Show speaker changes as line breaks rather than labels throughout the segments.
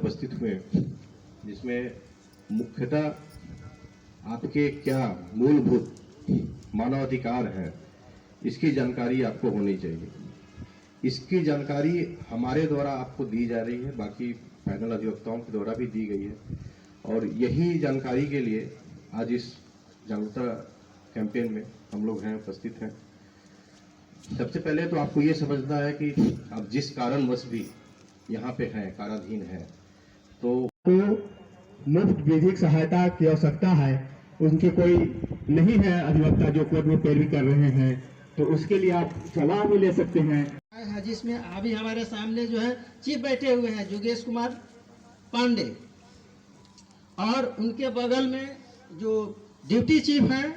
उपस्थित हुए, जिसमें मुख्यतः आपके क्या मूलभूत मानवाधिकार हैं, इसकी जानकारी आपको होनी चाहिए। इसकी जानकारी हमारे द्वारा आपको दी जा रही है, बाकी पैनल अधिवक्ताओं के द्वारा भी दी गई है, और यही जानकारी के लिए आज इस जागरूकता कैंपेन में हम लोग हैं, उपस्थित हैं। सबसे पहले तो आपको ये समझना है कि आप जिस कारणवश भी यहाँ पे हैं, काराधीन हैं, तो
मुफ्त विधिक सहायता की आवश्यकता है, उनके कोई नहीं है अधिवक्ता जो कोर्ट में पैरवी कर रहे हैं, तो उसके लिए आप सलाह भी ले सकते हैं।
जिसमें अभी हमारे सामने जो है चीफ बैठे हुए हैं योगेश कुमार पांडे, और उनके बगल में जो डिप्टी चीफ हैं,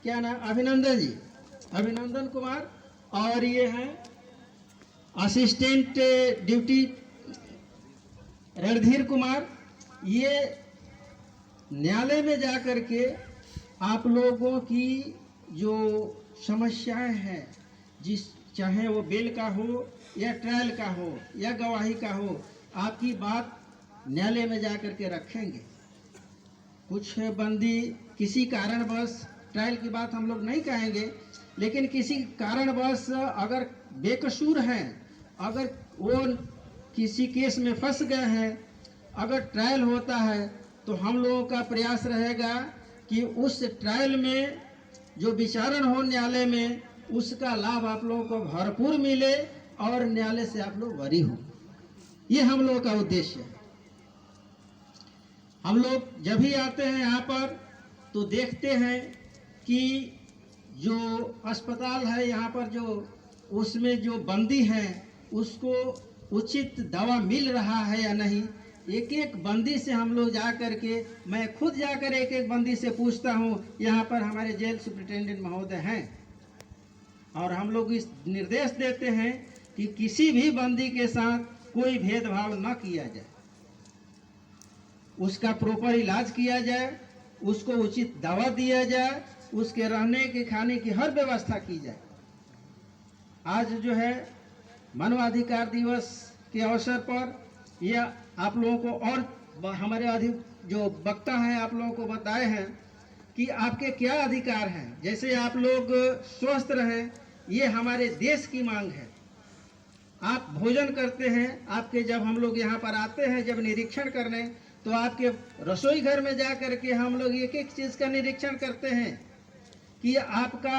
क्या नाम, अभिनंदन जी, अभिनंदन कुमार, और ये हैं असिस्टेंट ड्यूटी रणधीर कुमार। ये न्यायालय में जा कर के आप लोगों की जो समस्याएं हैं, चाहे वो बेल का हो या ट्रायल का हो या गवाही का हो, आपकी बात न्यायालय में जा कर के रखेंगे। कुछ बंदी किसी कारणवश, ट्रायल की बात हम लोग नहीं कहेंगे, लेकिन किसी कारणवश अगर बेकसूर हैं, अगर वो किसी केस में फंस गए हैं, अगर ट्रायल होता है, तो हम लोगों का प्रयास रहेगा कि उस ट्रायल में जो विचारण हो न्यायालय में, उसका लाभ आप लोगों को भरपूर मिले और न्यायालय से आप लोग बरी हो। ये हम लोगों का उद्देश्य है। हम लोग जब भी आते हैं यहाँ पर तो देखते हैं कि जो अस्पताल है यहाँ पर, जो उसमें जो बंदी हैं उसको उचित दवा मिल रहा है या नहीं। एक एक बंदी से हम लोग जा कर के, मैं खुद जाकर एक एक बंदी से पूछता हूँ। यहाँ पर हमारे जेल सुप्रिंटेंडेंट महोदय हैं, और हम लोग इस निर्देश देते हैं कि किसी भी बंदी के साथ कोई भेदभाव न किया जाए, उसका प्रॉपर इलाज किया जाए, उसको उचित दवा दिया जाए, उसके रहने के खाने की हर व्यवस्था की जाए। आज जो है मानवाधिकार दिवस के अवसर पर यह आप लोगों को, और हमारे अधिक जो वक्ता हैं आप लोगों को बताए हैं कि आपके क्या अधिकार हैं। जैसे आप लोग स्वस्थ रहें, ये हमारे देश की मांग है। आप भोजन करते हैं, आपके जब हम लोग यहाँ पर आते हैं जब निरीक्षण करने, तो आपके रसोई घर में जा कर के हम लोग एक एक चीज़ का निरीक्षण करते हैं कि आपका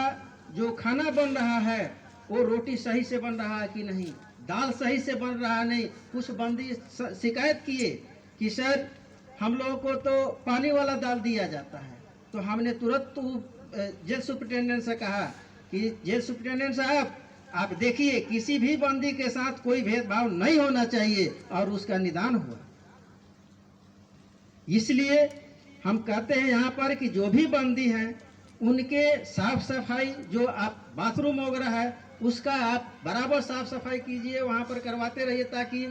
जो खाना बन रहा है वो रोटी सही से बन रहा है कि नहीं, दाल सही से बन रहा है नहीं। कुछ बंदी शिकायत किए कि सर हम लोगों को तो पानी वाला दाल दिया जाता है, तो हमने तुरंत जेल सुप्रिंटेंडेंट से कहा कि जेल सुप्रिंटेंडेंट साहब, आप देखिए किसी भी बंदी के साथ कोई भेदभाव नहीं होना चाहिए, और उसका निदान हुआ। इसलिए हम कहते हैं यहाँ पर कि जो भी बंदी हैं उनके साफ सफाई, जो आप बाथरूम वगैरह है उसका आप बराबर साफ सफाई कीजिए, वहाँ पर करवाते रहिए, ताकि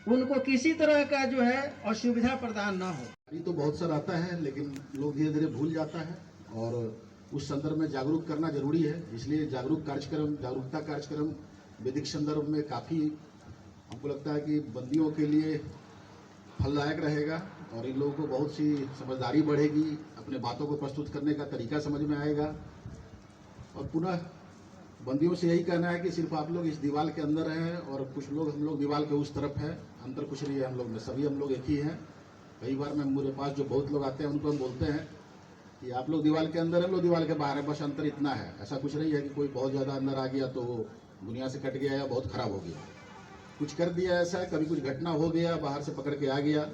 उनको किसी तरह का जो है असुविधा प्रदान ना हो।
ये तो बहुत सारा आता है, लेकिन लोग धीरे धीरे भूल जाता है, और उस संदर्भ में जागरूक करना जरूरी है। इसलिए जागरूकता कार्यक्रम विधिक संदर्भ में काफ़ी हमको लगता है कि बंदियों के लिए फलदायक रहेगा, और इन लोगों को बहुत सी समझदारी बढ़ेगी, अपने बातों को प्रस्तुत करने का तरीका समझ में आएगा। और पुनः बंदियों से यही कहना है कि सिर्फ आप लोग इस दीवार के अंदर हैं, और कुछ लोग, हम लोग दीवार के उस तरफ हैं। अंतर कुछ नहीं है हम लोग में, सभी हम लोग एक ही हैं। कई बार मैं, मेरे पास जो बहुत लोग आते हैं उनको हम बोलते हैं कि आप लोग दीवार के अंदर हैं, हम लोग दीवार के बाहर हैं, बस अंतर इतना है। ऐसा कुछ नहीं है कि कोई बहुत ज़्यादा अंदर आ गया तो वो दुनिया से कट गया या बहुत खराब हो गया, कुछ कर दिया ऐसा, कभी कुछ घटना हो गया, बाहर से पकड़ के आ गया,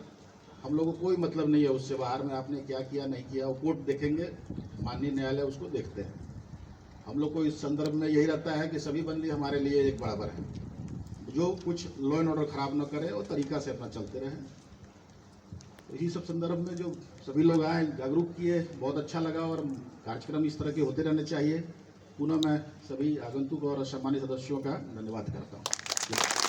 हम लोगों को कोई मतलब नहीं है उससे। बाहर में आपने क्या किया नहीं किया वो कोर्ट देखेंगे, माननीय न्यायालय उसको देखते हैं। हम लोग को इस संदर्भ में यही रहता है कि सभी बंदी हमारे लिए एक बराबर है, जो कुछ लॉ एंड ऑर्डर खराब न करे और तरीका से अपना चलते रहें। तो इसी सब संदर्भ में जो सभी लोग आए, जागरूक किए, बहुत अच्छा लगा, और कार्यक्रम इस तरह के होते रहने चाहिए। पुनः मैं सभी आगंतुक और सम्मानित सदस्यों का धन्यवाद करता हूँ।